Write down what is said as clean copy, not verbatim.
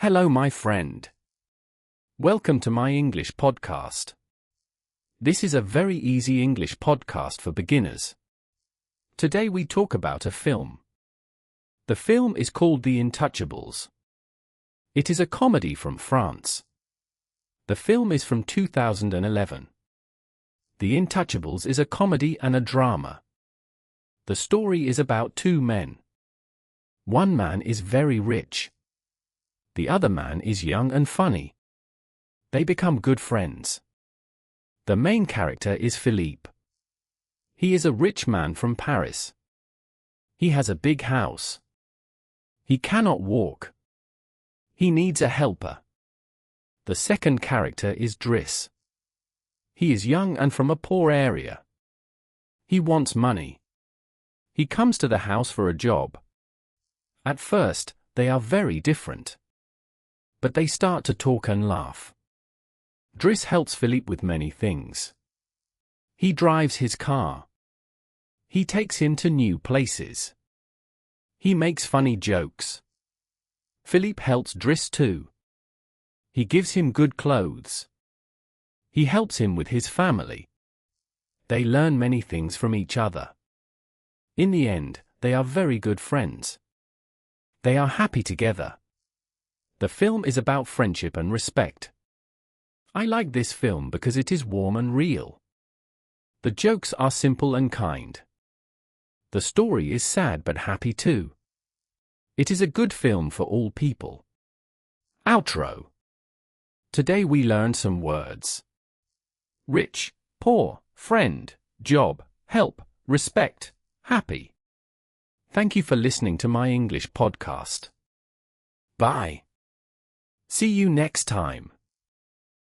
Hello, my friend. Welcome to my English podcast. This is a very easy English podcast for beginners. Today we talk about a film. The film is called The Intouchables. It is a comedy from France. The film is from 2011. The Intouchables is a comedy and a drama. The story is about two men. One man is very rich. The other man is young and funny. They become good friends. The main character is Philippe. He is a rich man from Paris. He has a big house. He cannot walk. He needs a helper. The second character is Driss. He is young and from a poor area. He wants money. He comes to the house for a job. At first, they are very different. But they start to talk and laugh. Driss helps Philippe with many things. He drives his car. He takes him to new places. He makes funny jokes. Philippe helps Driss too. He gives him good clothes. He helps him with his family. They learn many things from each other. In the end, they are very good friends. They are happy together. The film is about friendship and respect. I like this film because it is warm and real. The jokes are simple and kind. The story is sad but happy too. It is a good film for all people. Outro. Today we learned some words. Rich, poor, friend, job, help, respect, happy. Thank you for listening to my English podcast. Bye. See you next time.